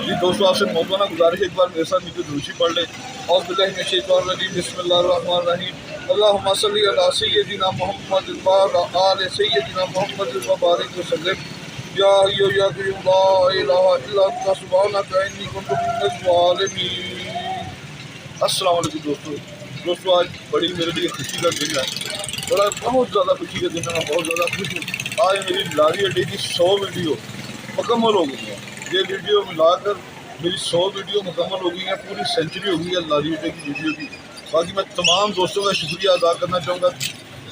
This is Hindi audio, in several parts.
जी दोस्तों, आपसे मौलाना गुजारिश एक बार मेरे साथ नीचे दूसरी पढ़ लें। और बिस्मिल्लाहिर्रहमानिर्रहीम अल्लाहुम्मा सल्ली अला सय्यिदिना मुहम्मद व आले सय्यिदिना मुहम्मद व बारिक वसल्लम या हय्यु या क़य्यूम ला इलाहा इल्ला अंता सुब्हानका इन्नी कुन्तु मिनज़ ज़ालिमीन। अस्सलाम वालेकुम दोस्तों, आज बड़ी मेरे लिए खुशी का दिन है, बहुत ज़्यादा खुशी का दिन है। मैं बहुत ज़्यादा खुश हूँ। आज मेरी लारी अड्डे की 100 वीडियो मुकम्मल हो गई है। ये वीडियो मिलाकर मेरी 100 वीडियो मुकम्मल हो गई हैं, पूरी सेंचुरी हो गई है लारी अड्डे की वीडियो की। बाकी मैं तमाम दोस्तों का शुक्रिया अदा करना चाहूँगा,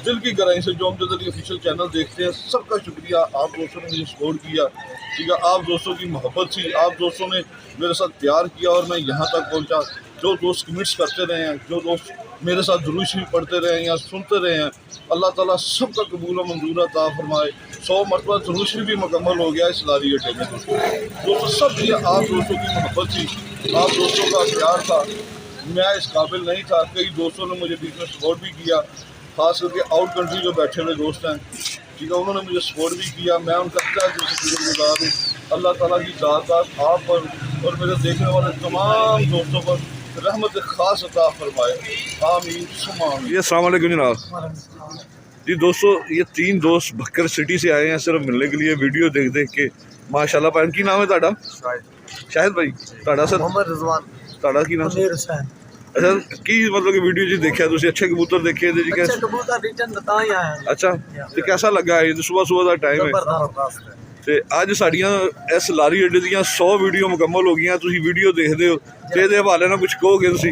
दिल की गहराई से। जो अमजद अली ऑफिशियल चैनल देखते हैं, सबका शुक्रिया। आप दोस्तों ने मुझे सपोर्ट किया, ठीक है। आप दोस्तों की मोहब्बत थी, आप दोस्तों ने मेरे साथ प्यार किया और मैं यहाँ तक पहुँचा। जो दोस्त कमेंट्स करते रहे हैं, जो दोस्त मेरे साथ दुरूद शरीफ पढ़ते रहे हैं या सुनते रहे हैं, अल्लाह ताला सबका कबूल व मंजूर अता फरमाए। 100 मरतबा दुरूद शरीफ भी मुकम्मल हो गया इस लारी अड्डे में। दोस्तों सब ये आप दोस्तों की मोहब्बत थी, आप दोस्तों का प्यार था। मैं इस काबिल नहीं था। कई दोस्तों ने मुझे बीच में सपोर्ट भी किया, खास करके आउट कंट्री जो बैठे हुए दोस्त हैं, ठीक है, उन्होंने मुझे सपोर्ट भी किया। मैं उनका क्या शुक्रगुजार हूँ। अल्लाह ताला की ज़ात आप पर और मेरे देखने वाले तमाम दोस्तों पर रहमत खास अता फरमाए। आमीन सुम्मा आमीन। जी अस्सलाम वालेकुम जनाब। जी दोस्तों, ये 3 दोस्त भक्कर सिटी से आए हैं सिर्फ मिलने के लिए, वीडियो देख देख के। माशाल्लाह। भाई की नाम है ताड़ा? शाहिद भाई। ताड़ा सर? मोहम्मद रिजवान। ताड़ा की नाम? अच्छा, की मतलब कि वीडियो जी देखा तुसी, अच्छे कबूतर देखे थे जी? अच्छे कबूतर रिटर्न बताए हैं। अच्छा, तो कैसा लगा? ये सुबह सुबह का टाइम है ते अज साड़ियां इस लारी अड्डे दियां 100 वीडियो मुकम्मल हो गई। तुसी वीडियो देखते हो ते इहदे हवाले नाल कुछ कहोगे तुसी?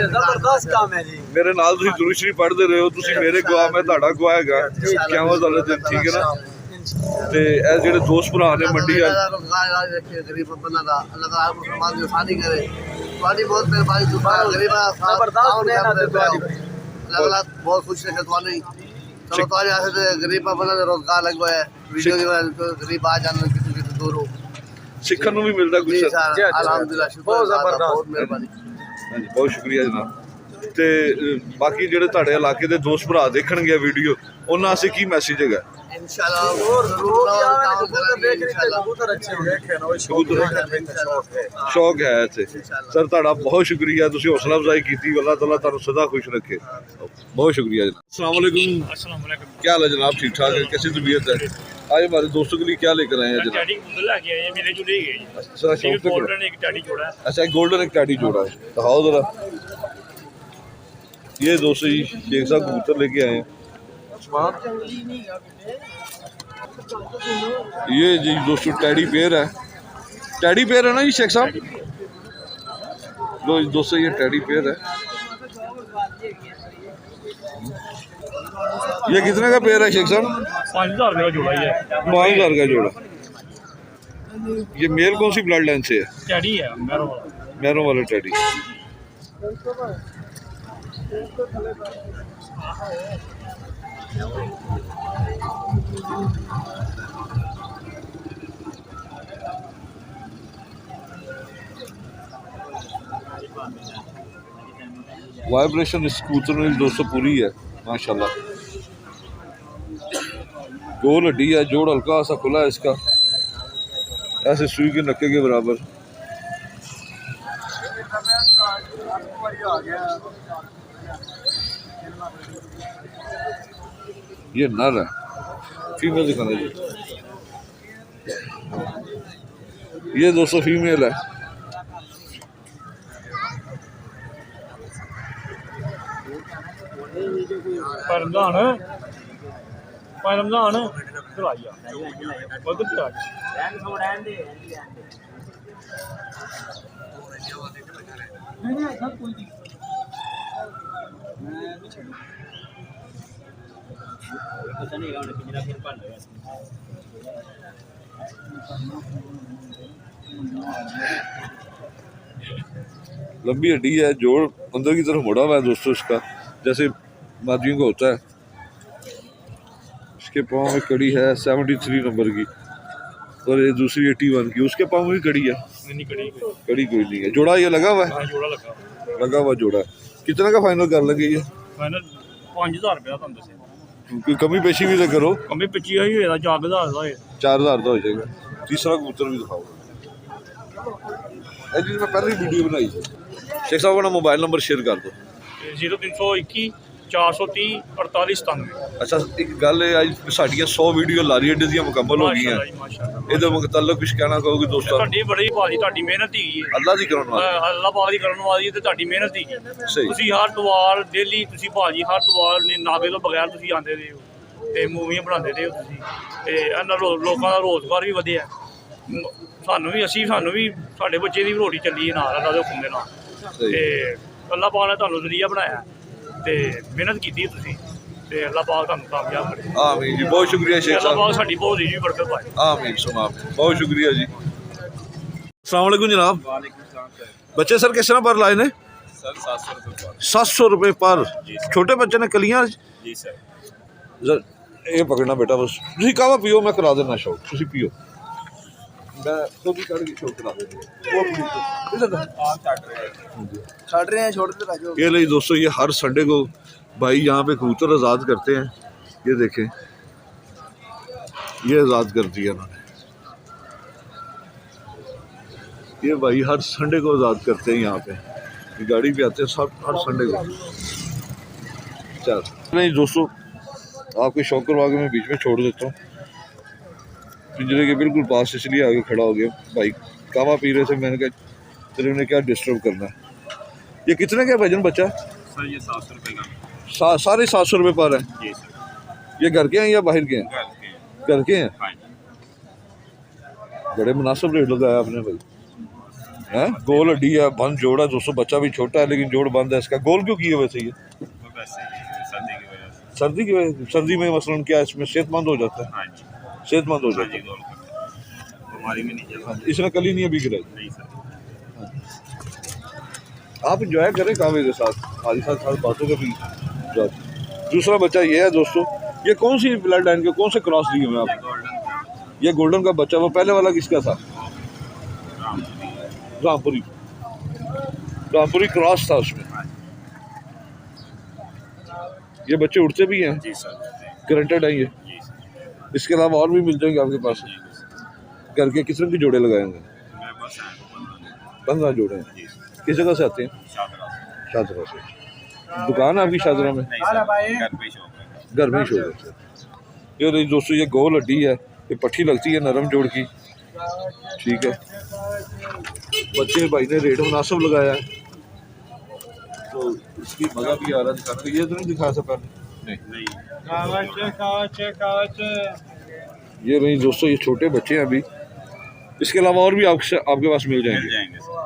जबरदस्त काम है जी। मेरे नाल तुसी दुरूद शरीफ पढ़ते रहे हो, तुसी मेरे गवाह, मैं तुहाडा गवाह हैगा। क़यामत वाले दिन, ठीक है ना। ते ए जेहड़े दोस्त भरा ने मंडी आ गरीब बंदा दा अल्लाह ताला मुसलमान जो शादी करे, तुम्हारी बहुत मेहरबानी। गरीब अल्लाह बहुत खुश रखे तुम्हारी। चलो तुम्हारे यहाँ से गरीब बंदा का रोजगार लग गया है। वीडियो की वजह से गरीब आ जाने कितने दूर हो सीखने भी मिलता कुछ। अल्हम्दुलिल्लाह, बहुत जबरदस्त, बहुत मेहरबानी। हाँ जी, बहुत शुक्रिया जनाब। ते बाकी जेहड़े तुहाडे इलाके दे दोस्त भरा देखणगे वीडियो, उन्हां आस्ते की मैसेज हैगा? इंशाल्लाह शौक है इत्थे। सर तुहाडा बहुत शुक्रिया, तुसीं हौसला अफजाई की। अल्लाह ताला तुहानूं सदा खुश रखे। बहुत शुक्रिया जनाब। अस्सलाम वालेकुम। क्या हाल है जनाब? ठीक ठाक है? कैसी तबीयत है? आज हमारे दोस्तों के लिए क्या लेकर आए हैं जनाब? अच्छा, गोल्डन एक टैडी जोड़ा है, दिखाओ जरा। ये दोस्तों जी शेख साहब कबूतर लेके आए हैं। ये जी दोस्तों टैडी पेयर है। टैडी पेयर है ना जी शेख साहब? लो दोस्तों, ये टैडी पेयर है। ये कितने का पेयर है शेख साहब? 5000 का जोड़ा ही है। 5000 का जोड़ा। ये मेल कौन सी ब्लड लाइन से है? टैडी है, मैरों वाला टैडी। वाइब्रेशन इस कबूतर में दोस्तों पूरी है माशाल्लाह। गोल हड्डी है, जोड़ हल्का सा खुला है इसका, ऐसे सुई के नक्के के बराबर। ये नर है, फीमेल दिखाना जी। ये दोस्तों फीमेल है। रमजान चलाइया लंबी हड्डी है, जोड़ अंदर की तरफ मुड़ा हुआ है दोस्तों इसका, जैसे मादियों का होता है। इसके पाँव में कड़ी है 73 नंबर की और ये दूसरी 81 की। उसके पाँव में भी कड़ी है? कड़ी कोई नहीं है। जोड़ा ये लगा हुआ है? लगा हुआ जोड़ा है। कितना का फाइनल कर लगे? ये 5000 रुपया। कोई कमी पेशी भी तो करो। कमी पेशी 4000 4000 का हो जाएगा। तीसरा कबूतर भी दिखाओ। जी मैं पहले वीडियो बनाई शेख साहब अपना मोबाइल नंबर शेयर कर दो 0321 430 4897। अच्छा एक गल है अज साड़ियाँ 100 वीडियो लारी अड्डे दियां मुकम्मल हो गई हैं माशाअल्लाह ਇਹਦੇ ਮੁਤਲਕ ਕੁਝ ਕਹਿਣਾ ਕਹੋਗੇ ਦੋਸਤਾਂ ਨੂੰ? ਤੁਹਾਡੀ ਬੜੀ ਭਾਜੀ ਤੁਹਾਡੀ ਮਿਹਨਤ ਹੀ ਹੈ ਅੱਲਾ ਦੀ ਕਰਨ ਵਾਲੀ ਅੱਲਾਹ ਪਾਕ ਦੀ ਕਰਨ ਵਾਲੀ ਤੇ ਤੁਹਾਡੀ ਮਿਹਨਤ ਹੀ ਸਹੀ। ਤੁਸੀਂ ਹਰ ਤਵਾਰ ਡੇਲੀ ਤੁਸੀਂ ਭਾਜੀ ਹਰ ਤਵਾਰ ਨੇ ਨਾਗੇ ਤੋਂ ਬਗੈਰ ਤੁਸੀਂ ਆਉਂਦੇ ਰਹੇ ਹੋ ਤੇ ਮੂਵੀਆਂ ਬਣਾਉਂਦੇ ਰਹੇ ਹੋ ਤੁਸੀਂ ਤੇ ਇਹਨਾਂ ਲੋਕਾਂ ਦਾ ਰੋਜ਼ਗਾਰ ਵੀ ਵਧਿਆ ਸਾਨੂੰ ਵੀ ਸਾਡੇ ਬੱਚੇ ਦੀ ਵੀ ਰੋਟੀ ਚੱਲੀ ਹੈ ਨਾਲ ਅੱਲਾ ਦੇ ਹੁਕਮ ਦੇ ਨਾਲ ਸਹੀ। ਤੇ ਅੱਲਾਹ ਪਾਕ ਨੇ ਤੁਹਾਨੂੰ ਜ਼ਰੀਆ ਬਣਾਇਆ ਤੇ ਮਿਹਨਤ ਕੀਤੀ ਤੁਸੀਂ ਤੇ ਅੱਲਾਹ ਪਾਕ ਤੁਹਾਨੂੰ ਕਾਮਯਾਬ ਕਰੇ। ਆਮੀਨ ਜੀ ਬਹੁਤ ਸ਼ੁਕਰੀਆ ਸ਼ੇਖ ਅੱਲਾਹ ਸਾਹਿਬ ਪਾਕ ਸਾਡੀ ਬਹੁਤ ਜੀ ਬਰਕਤ ਪਾਏ। आमीन सुना बहुत शुक्रिया जी। अस्सलाम वालेकुम जनाब। बच्चे सर किस तरह पर लाए ने? सर 700 रुपये पर। 700 रुपये पर छोटे बच्चे ने कलियां जी सर। ये पकड़ना बेटा बस तुसी कावा पियो मैं करा देना शौक तुसी पियो मैं तो भी कड़ के शौक करा देना छाट रहे हैं छोड़ दे राजू ये ले दोस्तों ये हर संडे को भाई यहाँ पे कबूतर आज़ाद करते हैं ये देखें ये आज़ाद कर दिया इन्होंने ये भाई हर संडे को आज़ाद करते हैं यहाँ पे ये गाड़ी पे आते हैं सब हर संडे को चल नहीं दोस्तों आपके शौक करवा के मैं बीच में छोड़ देता हूँ पिंजरे के बिल्कुल पास इसलिए आगे खड़ा हो गया भाई कावा पी रहे थे मैंने कहा तेरे उन्हें क्या डिस्टर्ब करना है ये कितने का भजन बच्चा सर ये 700 रुपये का सारे 700 रुपये पर है जी सर। ये घर के हैं या बाहर के हैं घर के हैं हाँ बड़े मुनासिब रेट लगाया आपने भाई हैं गोल हड्डी है बंद जोड़ है दोस्तों बच्चा भी छोटा है लेकिन जोड़ बंद है इसका गोल क्यों किया वैसे ये सर्दी की वजह सर्दी में मसलन क्या है इसमें सेहतमंद हो जाता है हाँ जी सेहतमंद हो जाता है बीमारी में नहीं चलता इसने कल ही नहीं अभी गिराई नहीं सर। आप इंजॉय करें कावे के साथ हमारे साथ बातों का भी enjoy। दूसरा बच्चा ये है दोस्तों ये कौन सी ब्लड लाइन के कौन से क्रॉस दिए हुए हैं आप ये गोल्डन का बच्चा वो पहले वाला किसका था रामपुरी क्रॉस था उसमें ये बच्चे उड़ते भी हैं जी सर। करंटेड है ये जी सर। इसके अलावा और भी मिल जाएंगे आपके पास घर के कितने के जोड़े लगाएंगे मैं बस 15 जोड़े हैं जी किस जगह से आते हैं शादरा शाहजरा से दुकान है आपकी शाहजरा में नहीं सर घर पे शॉप है। घर में ही शो है ये रही दोस्तों ये गोल हड्डी है ये पट्टी लगती है नरम जोड़ की ठीक है बच्चे भाई ने रेट मुनासिब लगाया है तो इसकी मज़ा भी आ रहा है दिखाने को ये तो नहीं दिखाया था पहले नहीं ये रही दोस्तों ये छोटे बच्चे हैं अभी इसके अलावा और भी आपके पास मिल जाएंगे सर।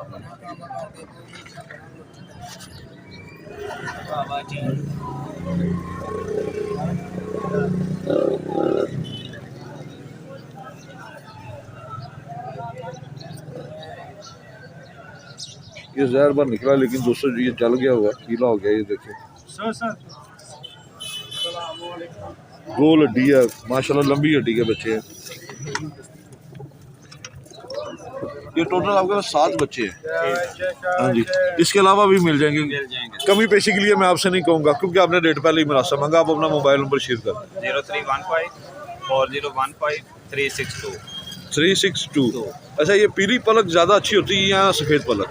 ये जहर बार निकला लेकिन दोस्तों ये जल गया हुआ पीला हो गया ये देखिए गोल हड्डी है माशाल्लाह लंबी हड्डी के बच्चे हैं ये टोटल आपके पास 7 बच्चे हैं हाँ जी इसके अलावा भी मिल जाएंगे कमी पेशी के लिए मैं आपसे नहीं कहूँगा क्योंकि आपने रेट पहले ही मुनासिब मांगा आप अपना मोबाइल नंबर शेयर कर 0315 4015 362 अच्छा ये पीली पलक ज़्यादा अच्छी होती है या सफ़ेद पलक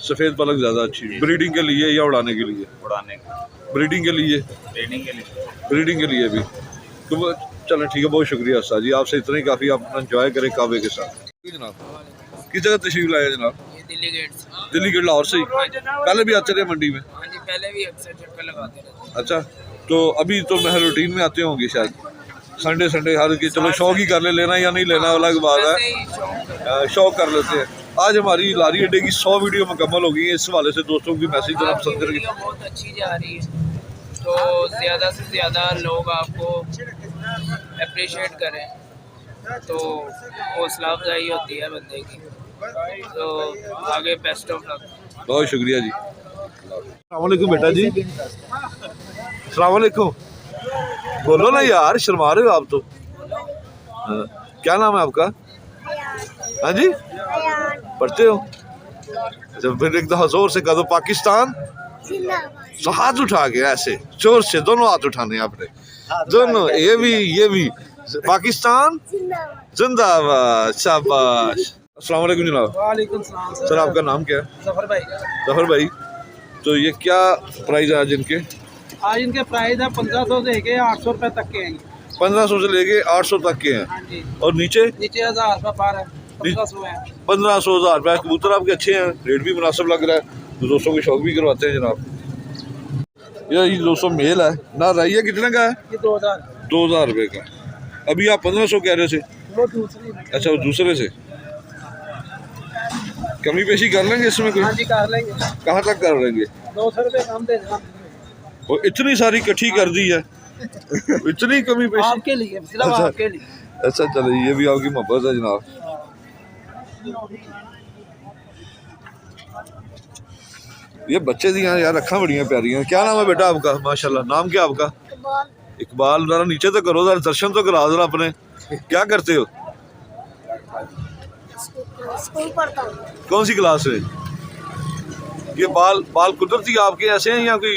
सफ़ेद पलक ज़्यादा अच्छी है ब्रीडिंग के लिए या उड़ाने के लिए ब्रीडिंग के लिए भी तो चलें ठीक है बहुत शुक्रिया उस्ताद जी आपसे इतना ही काफ़ी आप इंजॉय करें कावे के साथ जनाब किस जगह तशरीफ लाया जनाब दिल्ली गेट लाहौर से ही पहले भी आते रहे मंडी में पहले भी अक्सर चक्कर लगाते रहते अच्छा तो अभी तो मैं रूटीन में आते होंगे शायद संडे हर की चलो शौक ही कर लेना या नहीं लेना अलग बात है शौक कर लेते हैं आज हमारी लारी अड्डे की 100 वीडियो मुकम्मल हो गई है इस हवाले से दोस्तों की मैसेज देना पसंद करेंगे बहुत अच्छी जा रही है तो ज़्यादा से ज़्यादा लोग आपको अप्रिशिएट करें तो हौसला अफजाई होती है बंदे की तो आगे बेस्ट ऑफ लक। बहुत शुक्रिया जी अस्सलाम वालेकुम बेटा जी अस्सलाम वालेकुम बोलो ना यार शर्मा रहे हो आप तो हाँ, क्या नाम है आपका हाँ जी पढ़ते हो जब फिर एक दफा जोर से कह दो पाकिस्तान तो हाथ उठा के ऐसे जोर से दोनों हाथ उठाने आपने दोनों ये भी पाकिस्तान जिंदाबाद शाबाश अस्सलाम वालेकुम जनाब। वालेकुम सलाम सर आपका नाम क्या है? जफर भाई। जफर भाई, तो ये क्या प्राइस है आज इनके? आज इनके प्राइस है 1500 से लेके 800 रुपए तक के हैं। 1500 से लेके 800 तक के हैं। हाँ जी। और नीचे नीचे 1000 रुपए पार है, 1500 है। 1500 1000 रुपये। कबूतर आपके अच्छे हैं, रेट भी मुनासिब लग रहा है, तो दोस्तों के शौक भी करवाते हैं जनाब। ये दोस्तों मेल है ना, रही कितने का है? ये 2000 2000 रुपये का। अभी आप 1500 कह रहे थे। वो दूसरी। अच्छा, वो दूसरे से कमी पेशी कर लेंगे इसमें कोई? हाँ जी कर लेंगे। कहाँ तक कर लेंगे? 200 रुपए कम दे देना। वो इतनी सारी इकट्ठी कर दी है, इतनी कमी पेशी आपके लिए, सिर्फ अच्छा। आपके लिए। अच्छा चलो, ये भी आपकी मोहब्बत है जनाब। ये बच्चे दी हैं यार, अखा बड़ियाँ प्यारी हैं। क्या नाम है बेटा आपका? माशाल्लाह, नाम क्या आपका? इकबाल। जरा नीचे तो करो, जरा दर्शन तो करा देना अपने। क्या करते हो? स्कूल पढ़ता हूँ। कौन सी क्लास में? ये बाल कुदरती आपके ऐसे हैं या कोई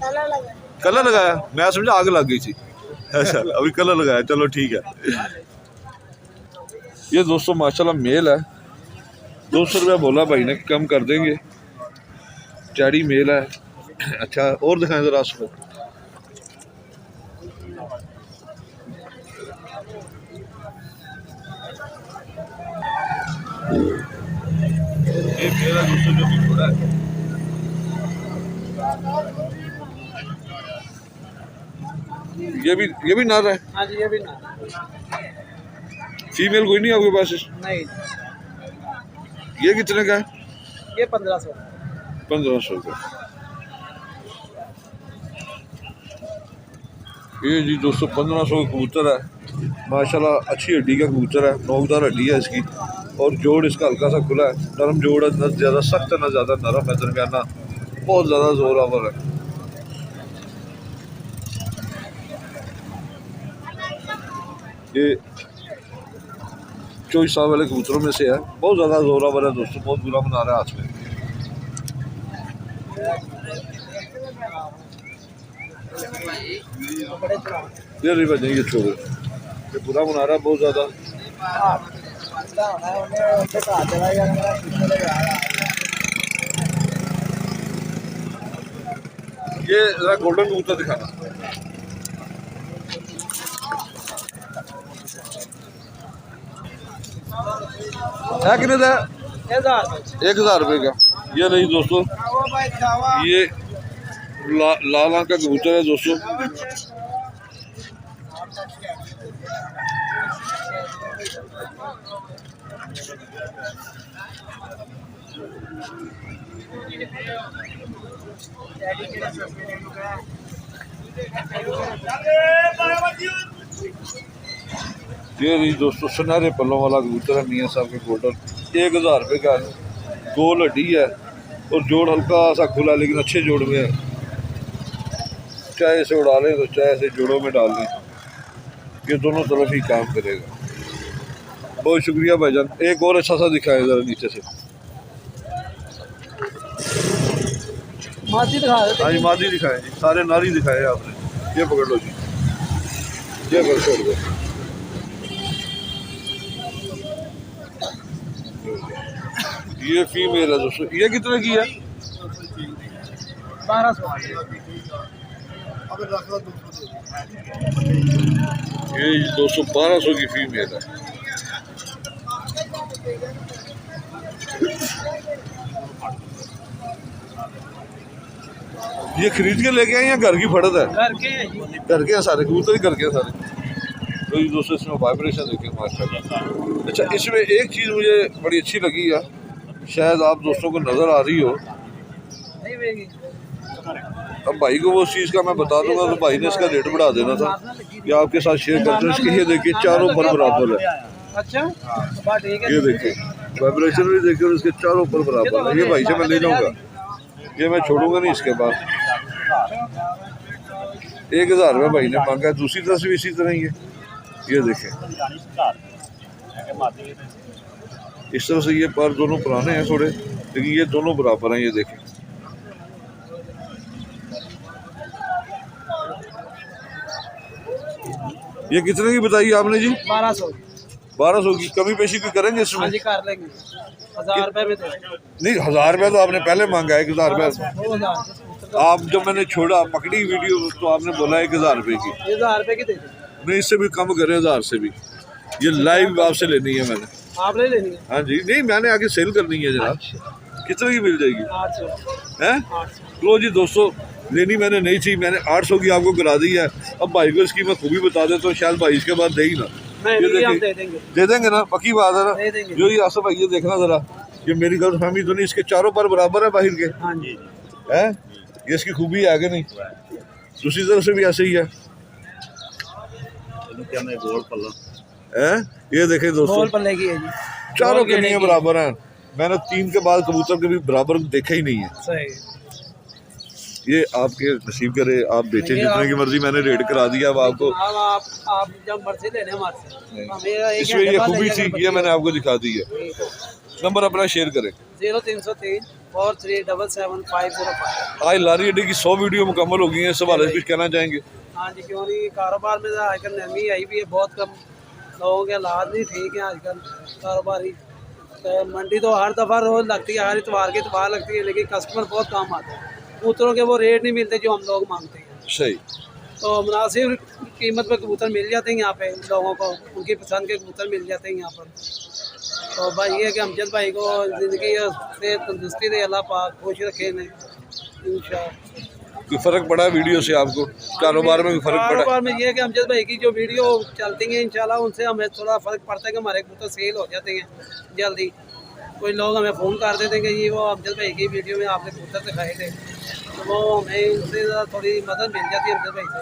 कलर लगा। कलर लगाया? मैं समझा आग लग गई थी। अच्छा, अभी कलर लगाया, चलो ठीक है। ये दोस्तों माशाल्लाह मेल है, 200 रुपया बोला भाई ने, कम कर देंगे। चैडी मेल है। अच्छा, और दिखाएं जरा उसको। ये मेरा दोस्तों जो भी थोड़ा है। ये भी नर है। हाँ जी, ये भी ना। फीमेल कोई नहीं आपके पास? नहीं, ये कितने का है? ये 1500। 1500 का। ये जी दोस्तों 1500 का कबूतर है। माशाल्लाह अच्छी हड्डी का कबूतर है, नोकदार हड्डी है इसकी, और जोड़ इसका हल्का सा खुला है। नरम जोड़ है, न ज़्यादा सख्त है न ज़्यादा नरम है, दरमियाना, बहुत ज़्यादा जोरावर है। ये चौबीस साल वाले कबूतरों में से है, बहुत ज़्यादा जोरावर है दोस्तों, बहुत बुरा बना रहा है हाथ में। ये नहीं बजेंगे, ये छोड़ो, ये बुरा बना रहा है बहुत ज़्यादा। ये जरा गोल्डन कबूतर दिखाना। है कितने का? 1000 रुपये का। ये नहीं दोस्तों, ये लाल आंख का कबूतर है दोस्तों। ये नहीं दोस्तों, सुनहरे पल्लों वाला कबूतर है, मियाँ साहब के गोल्डन। 1000 रुपये का है। गोल हड्डी है और जोड़ हल्का सा खुला, लेकिन अच्छे जोड़ में है। चाहे इसे उड़ा लें तो चाहे इसे जोड़ों में डाल लें, ये दोनों तरफ ही काम करेगा। बहुत शुक्रिया भाईजान। एक और अच्छा सा दिखाएं जरा नीचे से। मादी दिखा देते। हाँ जी, मादी दिखाएं जी, सारे नारी दिखाए आपने। ये पकड़ लो जी, ये कर छोड़ दो। ये फीमेल है दोस्तों। ये कितने की है? 1200। ये 21200 की फीमेल है। ये खरीद के लेके आए या घर की फड़त है? घर के हैं जी। घर के हैं सारे कबूतर ही, घर के हैं सारे। तो ये दोस्तों इसमें वाइब्रेशन देखें माशाल्लाह। अच्छा, इसमें एक चीज़ मुझे बड़ी अच्छी लगी है, शायद आप दोस्तों को नज़र आ रही हो। अब भाई को वो चीज़ का मैं बता दूंगा तो भाई ने इसका रेट बढ़ा देना था। ये आपके साथ शेयर करते हैं। इसके ये देखिए, चारों पर बराबर है। अच्छा, ठीक है। ये देखिए वाइब्रेशन भी देखिए, और इसके चारों पर बराबर है। ये भाई से मैं ले जाऊँगा, ये मैं छोड़ूंगा नहीं इसके बाद। 1000 रुपये भाई ने मांगा है। दूसरी तरफ से भी इसी तरह ही है। ये देखें, इस तरह से ये पर दोनों पुराने हैं थोड़े, लेकिन ये दोनों बराबर हैं। ये देखें, ये कितने की बताई आपने जी? 1200। 1200 की कमी पेशी कोई करेंगे इसमें? हाँ जी कर लेंगे, 1000 रुपये में दे देंगे। नहीं 1000 रुपये तो आपने पहले मांगा है, 1000 रुपये 2000 आप जब मैंने छोड़ा पकड़ी वीडियो तो आपने बोला 1000 रुपये की। 1000 रुपये की दे देंगे। नहीं इससे भी कम करें, 1000 से भी। ये लाइव आपसे लेनी है मैंने। आपने लेनी है? हाँ जी, नहीं मैंने आगे सेल करनी है जनाब। कितने की मिल जाएगी? 800 हैं? लो जी दोस्तों, लेनी मैंने नहीं थी, मैंने 800 की आपको करा दी है। अब भाई को इसकी मैं खूबी बता देता हूँ, शायद भाई इसके बाद दे ही ना। नहीं, ये हम देखिए, दे देंगे ना, पक्की बात है ना? दे देंगे। जो ये आसफ भाई ये देखना जरा, ये मेरी गलतफहमी तो नहीं, इसके चारों पर बराबर है बाहर के। हाँ जी है ये इसकी खूबी है कि नहीं? दूसरी तरफ से भी ऐसे ही है। हैं? ये देखें दोस्तों, गोल पल्ले की है जी, चारों गोल के लिए बराबर हैं। मैंने 3 के बाद कबूतर के भी बराबर देखा ही नहीं है। सही। ये आपके नसीब करे, आप बेचें जितने की मर्जी, मैंने रेट करा दिया अब आपको। अब आप जब मर्जी ले लें हमारे से, हमें एक इसमें ये घंटे बाद खूबी ले थी, जाकर ये मैंने आपको दिखा दी है। नंबर अपना शेयर करें। 0303 4377 आज लारी अड्डे की 100 वीडियो मुकम्मल हो गई है। इस हवाले से कुछ कहना चाहेंगे? हाँ जी, क्यों नहीं, कारोबार में आजकल नमी आई भी है, बहुत कम लोगों के हालात नहीं ठीक हैं आजकल कारोबारी। तो मंडी तो हर दफ़ा रोज़ लगती है, हर इतवार की इतवार लगती है, लेकिन कस्टमर बहुत कम आते हैं। कबूतरों के वो रेट नहीं मिलते जो हम लोग मांगते हैं। सही। तो मुनासिब कीमत पर कबूतर मिल जाते हैं यहाँ पे लोगों को, उनकी पसंद के कबूतर मिल जाते हैं यहाँ पर। तो भाई ये है कि अमजद भाई को ज़िंदगी से तंदुरुस्ती दे अल्लाह पाक, खुश रखे ने इंशाअल्लाह। कोई फ़र्क पड़ा वीडियो से आपको? कारोबार में कोई फ़र्क पड़ा? कारोबार में ये है कि अमजद भाई की जो वीडियो चलती हैं इंशाल्लाह उनसे हमें थोड़ा फ़र्क पड़ता है कि हमारे कबूतर सेल हो जाते हैं जल्दी। कोई लोग हमें फ़ोन कर देते हैं कि ये वो अमजद भाई की वीडियो में आपने कबूतर दिखाए थे, तो वो हमें उनसे थोड़ी मदद मिल जाती है अमजद भाई से।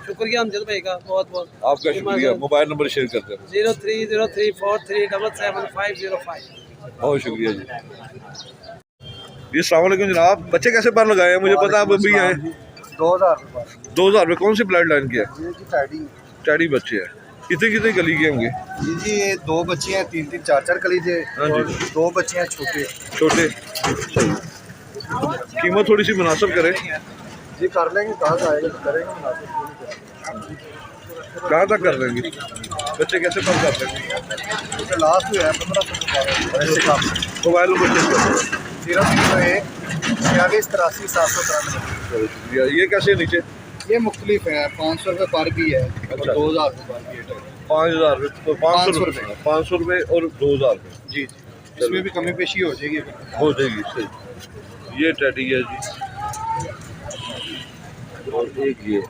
शुक्रिया अमजद भाई का बहुत बहुत। आपका शुक्रिया। मोबाइल नंबर शेयर करते हैं। 030343770505। बहुत शुक्रिया जी। जी अस्सलाम वालेकुम जनाब, बच्चे कैसे बार लगाए हैं? मुझे पता आप अभी आए। 2000 रुपये। 2000 रुपये। कौन सी ब्लड लाइन के है? ये जी टैडी। टैडी बच्चे हैं। कितने कितने गली के होंगे? जी ये 2 बच्चे हैं, 3-3 4-4 कली के। हाँ जी। 2 बच्चे हैं छोटे। कीमत थोड़ी सी मुनासिब करें। जी कर लेंगे, कहाँ से आएगा करेंगे मुनासिब। कहाँ तक कर देंगे? बच्चे कैसे कम कर देंगे? लास्ट जो है 1500। मोबाइल नंबर शेयर करें। 0301 46 83 793। बहुत शुक्रिया। ये कैसे है नीचे? ये मुख्तलिफ है, 500 रुपये पर भी है और 2000 रुपये पर भी है। 5000 रुपये, 500 रुपये, 500 रुपये और 2000 रुपये। जी जी, इसमें भी कमी पेशी हो जाएगी। हो जाएगी। सही। ये टैडी है जी, और एक ये।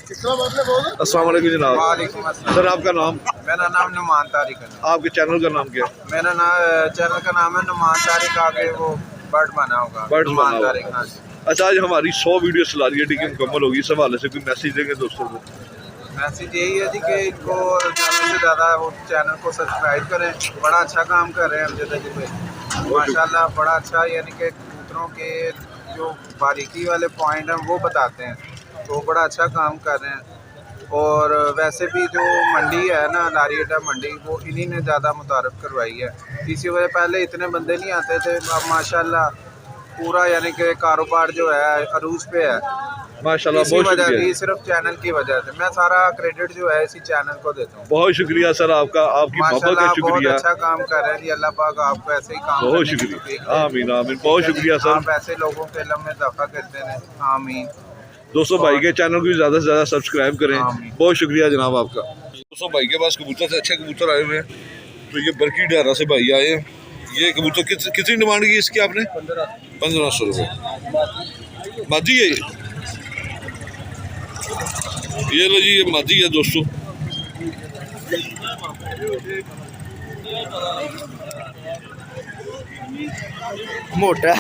अस्सलाम वालेकुम जनाब। वालेकुम अस्सलाम। सर आपका नाम? मेरा नाम नुमान तारिक है। आपके चैनल का नाम क्या है? मेरा नाम चैनल का नाम है नुमान तारिक, आगे वो बर्ड बना होगा। बर्ड बना नुमान होगा। तारिक। हाँ जी। अच्छा, आज हमारी 100 वीडियो लारी अड्डे की मुकम्मल होगी। इस हवाले से कोई मैसेज देंगे दोस्तों को? मैसेज यही है जी कि इनको ज़्यादा से ज़्यादा वो चैनल को सब्सक्राइब करें। बड़ा अच्छा काम कर रहे हैं अमजद अली भाई, माशाल्लाह बड़ा अच्छा, यानी कि कबूतरों के जो बारीकी वाले पॉइंट हैं वो बताते हैं, तो बड़ा अच्छा काम कर रहे हैं। और वैसे भी जो मंडी है ना, लारी अड्डा मंडी, वो इन्हीं ने ज़्यादा मुतारफ़ करवाई है। इसी वजह पहले इतने बंदे नहीं आते थे, अब माशाल्लाह पूरा यानी कि कारोबार जो है अरूज पे है माशाल्लाह। इसी बहुत वजह शुक्रिया, से, सिर्फ चैनल की वजह से। मैं सारा क्रेडिट जो है इसी चैनल को देता हूँ। बहुत शुक्रिया सर आपका, आपकी मोहब्बत माशाल्लाह का आप बहुत शुक्रिया। अच्छा काम कर रहे हैं जी, अल्लाह पाक आपको ऐसे ही काम बहुत करने की शुक्रिया। तौफीक दे। आमीन आमीन। बहुत शुक्रिया सर। आप ऐसे लोगों के इल्म में इजाफा करते हैं। आमीन। दोस्तों भाई के चैनल को भी ज़्यादा से ज़्यादा सब्सक्राइब करें। आमीन। बहुत शुक्रिया जनाब आपका। दोस्तों भाई के पास कबूतर से अच्छे कबूतर आए हुए हैं। तो ये बरकी डारा से भाई आए हैं। ये कबूतर कितनी डिमांड की इसकी आपने? 1500 रुपये। मादी है ये लो जी, ये मादी है दोस्तों। मोटा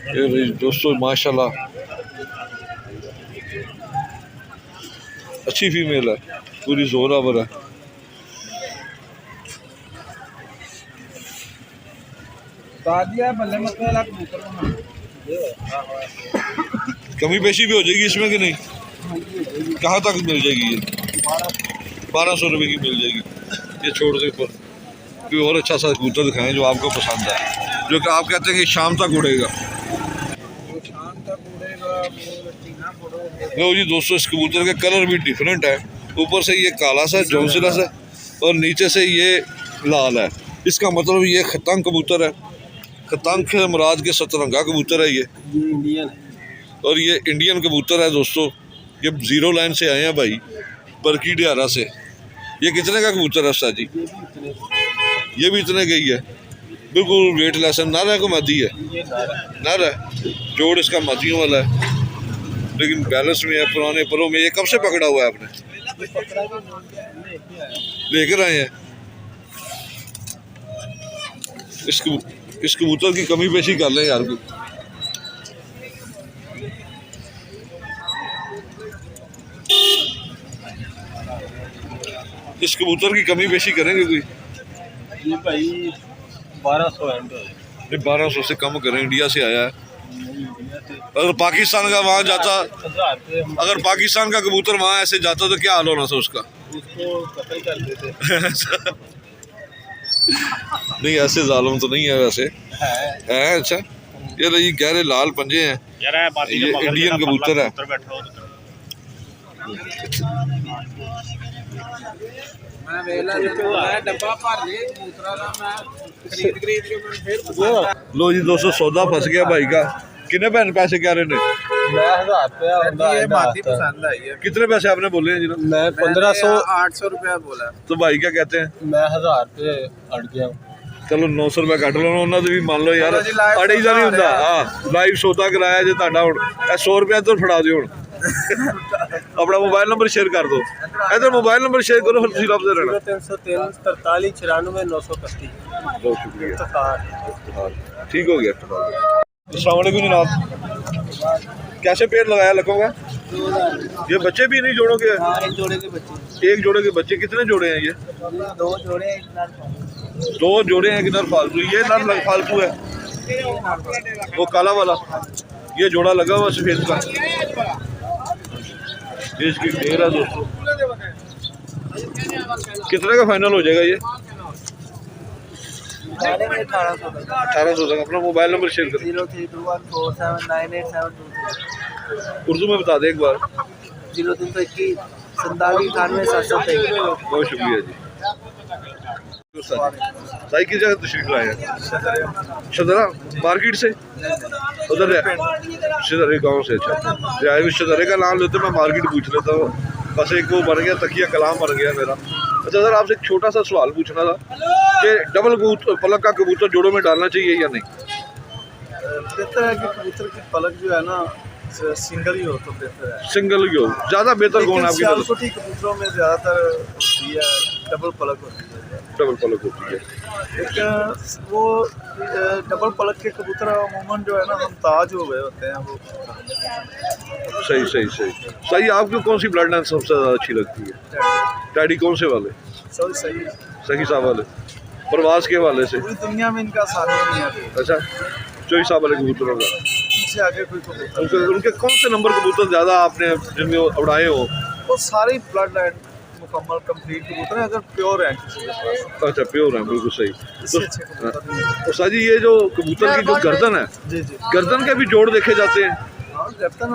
ये भाई दोस्तों माशाल्लाह अच्छी फीमेल है, पूरी जोरावर है। कमी पेशी भी हो जाएगी इसमें कि नहीं? कहाँ तक मिल जाएगी ये? 1200 रुपये की मिल जाएगी। ये छोड़ के ऊपर कोई और अच्छा सा कबूतर दिखाएं जो आपको पसंद है, जो कि आप कहते हैं कि शाम तक उड़ेगा। लो जी दोस्तों, इस कबूतर के कलर भी डिफरेंट है। ऊपर से ये काला सा जौनसिलस है और नीचे से ये लाल है। इसका मतलब ये खतंग कबूतर है। खतंग के मुराद के सतरंगा कबूतर है ये इंडियन है। और ये इंडियन कबूतर है दोस्तों। ये 0 लाइन से आए हैं भाई, बरकी डियारा से। ये कितने का कबूतर है उस्ताद जी? ये भी इतने का ही है, बिल्कुल वेट लेस है। नर है को मादी है? नर है। जोड़ इसका मादियों वाला है, लेकिन बैलेंस में है, पुराने परों में। ये कब से पकड़ा हुआ है आपने? लेकर आए हैं। इस कबूतर की कमी पेशी कर लें यार। इस कबूतर की कमी पेशी करेंगे कोई? ये भाई 1200 एंड है। 1200 से कम करें, इंडिया से आया है। अगर पाकिस्तान का वहाँ जाता, अगर पाकिस्तान का कबूतर वहाँ ऐसे जाता तो क्या हाल होना था उसका? उसको कत्ल कर देते। नहीं ऐसे जालिम तो नहीं है वैसे है। अच्छा ये रही गहरे लाल पंजे हैं। ये इंडियन कबूतर है। लो जी दोस्तों, सौदा फंस गया भाई का। कितने पैसे कह रहे हैं? मैं 1000 रुपया। कितने पैसे आपने बोले हैं जी? मैं 1500 800 रुपया बोला। तो भाई क्या कहते हैं? मैं 1000 रुपये अड़ गया। चलो 900 रुपया कट लो उन्होंने भी, मान लो यार अड़े का नहीं होंगे। हाँ लाइव सौदा कराया जो ਤੁਹਾਡਾ ਹੁਣ 100 रुपया तो फड़ा दिओ ਹੁਣ। अपना मोबाइल नंबर शेयर कर दो। इधर मोबाइल नंबर शेयर करो, फिर आप दे रहना। 0303 43 94 931। बहुत शुक्रिया, ठीक हो गया। अस्सलाम वालेकुम जनाब, कैसे पेड़ लगाया लखों का? ये बच्चे भी नहीं जोड़ों के? एक जोड़े के बच्चे। एक जोड़े के बच्चे। कितने जोड़े हैं ये? 2 जोड़े, एक नर। 2 जोड़े हैं, किधर फालतू? ये नर फालतू है, वो काला वाला। ये जोड़ा लगा हुआ सफेद का। ये इसकी ढेर है दोस्तों। कितने का फाइनल हो जाएगा ये? 1800 तक। अपना मोबाइल नंबर शेयर करें। 0321479872। उर्दू में बता दें एक बार। 0321 47 98 723। बहुत शुक्रिया जी। साई की जगह तशरीफ लाए हैं? शदरा मार्केट से? उधर शदरे गांव से। अच्छा आए शदरे का नाम लेते मैं मार्केट पूछ लेता हूँ। बस एक वो बन गया, तकिया कलाम बन गया मेरा। अच्छा सर, आपसे एक छोटा सा सवाल पूछना था कि डबल पलक का कबूतर जोड़ों में डालना चाहिए या नहीं? बेहतर है कि कबूतर की पलक जो है ना सिंगल ही हो तो बेहतर है। सिंगल ही हो ज़्यादा बेहतर कौन आपकी? सियालकोटी कबूतरों में ज़्यादातर होती है डबल पलक होती है। डबल पलक होती है। एक वो डबल पलक के कबूतर अमूमन जो है ना हम ताज हो गए होते हैं वो। सही सही सही सही। आपको कौन सी ब्लड लाइन सबसे ज़्यादा अच्छी लगती है? डैडी कौन से वाले? सब सही सही साहब वाले, प्रवास के वाले से। पूरी दुनिया में इनका साथ नहीं है। अच्छा, चौधरी साहब वाले कबूतरों का इससे आगे कोई कबूतर उनके कौन से नंबर कबूतर ज़्यादा आपने जिनमें उड़ाए हो? वो सारी ब्लड लाइन मुकम्मल कंप्लीट कबूतर है, अगर प्योर है किसी के पास। अच्छा प्योर है, बिल्कुल सही। इससे अच्छे कबूतर नहीं है। तो साजी ये जो कबूतर की जो गर्दन है, जी जी गर्दन के भी जोड़ देखे जाते हैं? हाँ, गर्दन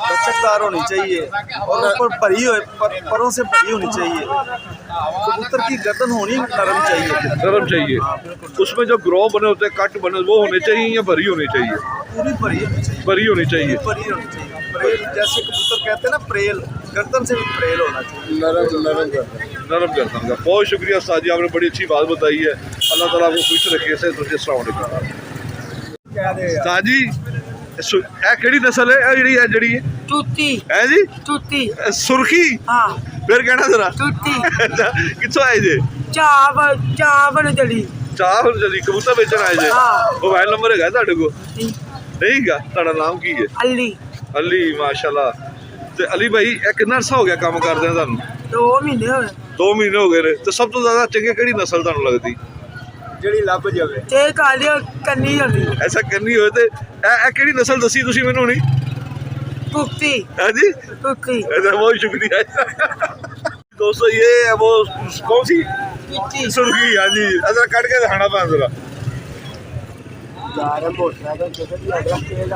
लचकदार होनी चाहिए और ऊपर भरी हो परों से भरी होनी चाहिए। कबूतर की गर्दन होनी नरम चाहिए। नरम चाहिए। उसमें जो ग्रो बने होते हैं, कट बने, वो होने चाहिए या भरी होनी चाहिए? पूरी भरी होनी चाहिए। भरी होनी चाहिए। भरी होनी चाहिए। प्रेल जैसे कबूतर कहते हैं ना, प्रेल गर्दन से भी प्रेल होना चाहिए। नरम गर्दन का। बहुत शुक्रिया साजी, आपने बड़ी अच्छी बात बताई है। अल्लाह ताला आपको खुश रखे से। साजी ਕਿਹੜੀ ਨਸਲ ਹੈ ਇਹ ਜਿਹੜੀ ਹੈ? टूटी ਹੈ ਜੀ टूटी। ਸੁਰਖੀ? हाँ ਫਿਰ ਕਹਿਣਾ ਜ਼ਰਾ। टूटी। ਕਿੱਥੋਂ ਆਏ ਜੇ? चावल जड़ी। ਚਾਹ ਹੁਣ ਜਦੀ ਕਬੂਤਰ ਵੇਚਣ ਆਏ ਜੇ? ਹਾਂ। ਮੋਬਾਈਲ ਨੰਬਰ ਹੈਗਾ ਤੁਹਾਡੇ ਕੋਲ? ਨਹੀਂ ਹੈਗਾ। ਤੁਹਾਡਾ ਨਾਮ ਕੀ ਹੈ? अली ਅਲੀ, ਮਾਸ਼ਾਅੱਲਾ। ਤੇ ਅਲੀ ਭਾਈ ਇਹ ਕਿੰਨਾ ਅਰਸਾ ਹੋ ਗਿਆ ਕੰਮ ਕਰਦੇ ਆ ਤੁਹਾਨੂੰ? 2 महीने हो 2 ਮਹੀਨੇ ਹੋ ਗਏ ਨੇ। ਤੇ ਸਭ ਤੋਂ ਜ਼ਿਆਦਾ ਚੰਗੀ ਕਿਹੜੀ ਨਸਲ ਤੁਹਾਨੂੰ ਲੱਗਦੀ? ਜਿਹੜੀ ਲੱਭ ਜਾਵੇ। ते काली कन्नी जड़ी। ਐਸਾ ਕਰਨੀ ਹੋਏ ਤੇ ਇਹ ਕਿਹੜੀ ਨਸਲ ਦੱਸੀ ਤੁਸੀਂ ਮੈਨੂੰ ਨਹੀਂ? टूटी है जी? टूटी। ऐसा बहुत शुक्रिया दोस्तों। ये है वो कौन सी टूटी। सुर्खी? हाँ जी, ऐसा कट के दिखाना पाए जरा। जा रहे मोटरसाइकिल किधर भी अगला तेल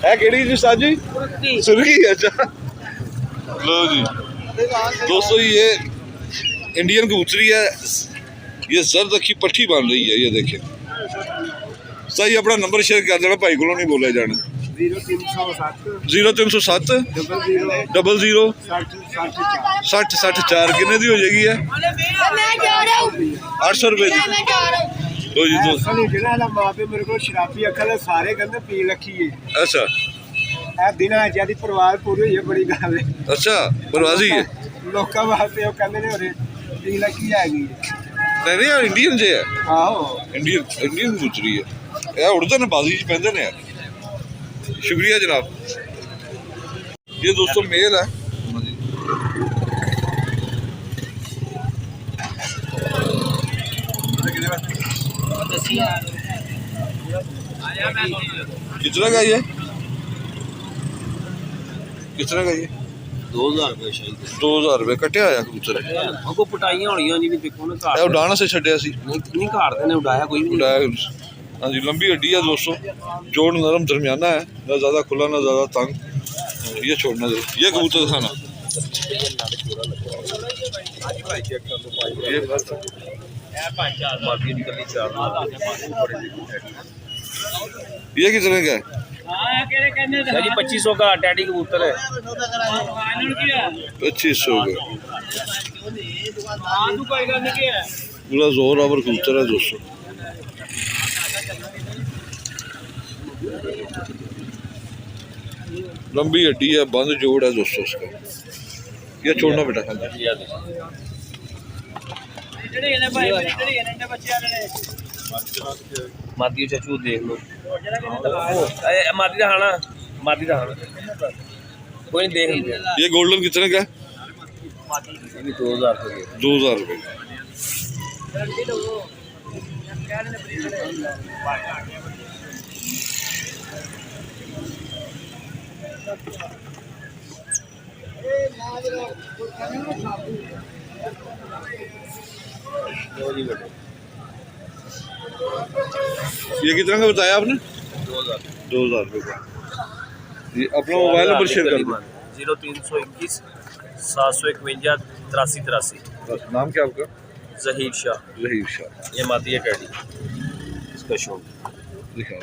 है केड़ी जी साजी सुर्खी अच्छा लो जी दोस्तों ये इंडियन कबूतरी है ये जर्द अखी पट्टी बन रही है ये देखें सही अपना नंबर शेयर कर देना भाई को नहीं बोला जाना 0307 00 60 4 कितने दी हो जाएगी है 800 रुपए दी लो जी दोस्त मेरे को शराबी अखल सारे कहते पी रखी है अच्छा दिन ज्यादा परवाह पूरी हुई है बड़ी गल है अच्छा परवाजी है लोगों वास्ते कहते ने पी रखी हैगी नहीं यार इंडियन जे है आहो इंडियन कबूतरी है यार उड़ते ने बाजी च पैंदे ने यार शुक्रिया जनाब ये दोस्तों मेल है कितना का ये कितना का ये 2000 रुपए शायद 2000 रुपए कटिया आया कबूतर को पटाइयां होणियां जी देखो ना ਇਹ ਉਡਾਣ ਸੇ ਛੱਡਿਆ ਸੀ नहीं घाड़ते ने उड़ाया कोई भी उड़ाया हाँ जी लंबी हड्डी है दोस्तों जोड़ नरम दरमियाना है ना ज़्यादा खुला ना ज़्यादा तंग ये छोड़ना ये कबूतर खाना ये कितने का है जी 2500 का टैडी कबूतर है 2500 का पूरा जोर आवर कबूतर है दोस्तों लंबी हड्डी है बंद जोड़ है दोस्तों उसका ये छोड़ना बेटा हाँ जी मादी चाचू देख लो मादी का खाना मादी का खाना कोई नहीं देख लिया ये गोल्डन कितने का है 2000 2000 रुपये ये कितना का बताया आपने 2000 रुपये का ये अपना मोबाइल नंबर शेयर कर दो 0321 751 83 नाम क्या आपका जहीर शाह ये मादी है टैडी इसका शौक दिखा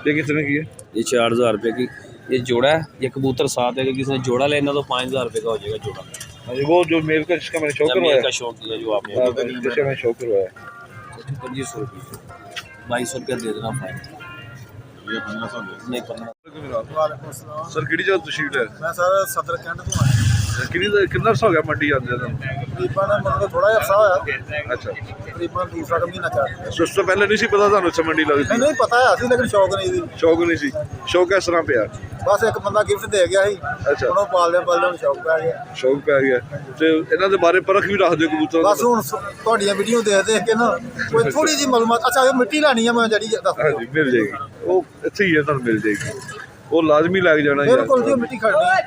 ये कितने की है ये 4000 रुपये की ये जोड़ा है ये कबूतर साथ है किसी ने जोड़ा लेना तो 5000 रुपये का हो जाएगा जोड़ा वो जो मेल का जिसका मैंने शो करवाया का शौक किया जो आपने जिसका मैंने शो करवाया 2500 रुपये 2200 रुपया दे देना फाइन नहीं 15 सर किहड़ी जगह तशरीफ है मैं सर सदर कैंट तो आया कितना अर्सा हो गया मंडी आंदे तकरीबन मतलब थोड़ा जिहा अरसा होया अच्छा तकरीबन दूसरा का महीना चल तो उस तो पहले नहीं सी पता थानू इत्थे मंडी लगदी नहीं पता है सी लेकिन शौक नहीं थी शौक नहीं सी शौक किस तरह पिया बस एक बंदा गिफ्ट दे गया ਸੀ अच्छा ਉਹਨੂੰ ਪਾਲਦੇ ਹੁਣ ਸ਼ੌਕ ਪੈ ਗਿਆ शौक पै गया ਤੇ ਇਹਨਾਂ ਦੇ ਬਾਰੇ ਪਰਖ ਵੀ ਰੱਖ ਦਿਓ ਕਬੂਤਰਾਂ ਬਸ ਹੁਣ ਤੁਹਾਡੀਆਂ ਵੀਡੀਓ ਦੇਖ ਦੇਖ ਕੇ ਨਾ ਕੋਈ ਥੋੜੀ ਜਿਹੀ ਮਾਲੂਮਾਤ ਅੱਛਾ ਇਹ ਮਿੱਟੀ ਲੈਣੀ ਆ ਮੈਂ ਜਿਹੜੀ ਦੱਸ ਹਾਂਜੀ ਮਿਲ ਜਾਏਗੀ ਉਹ ਇੱਥੇ ਹੀ ਹੈ ਤੁਹਾਨੂੰ ਮਿਲ ਜਾਏਗੀ वो लाजमी लग जाना यार बिल्कुल जी मिट्टी खड़नी हाँ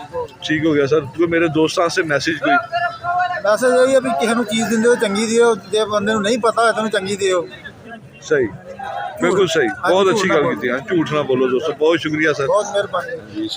जी ठीक हो गया सर कोई मेरे दोस्तों से मैसेज कोई मैसेज यही है भी किसी को चीज़ दिंदे हो चंगी दियो जे बंदे को नहीं पता है तेन चंगी दियो सही बिल्कुल सही बहुत अच्छी गल की झूठ ना बोलो दोस्तों बहुत शुक्रिया सर बहुत मेहरबानी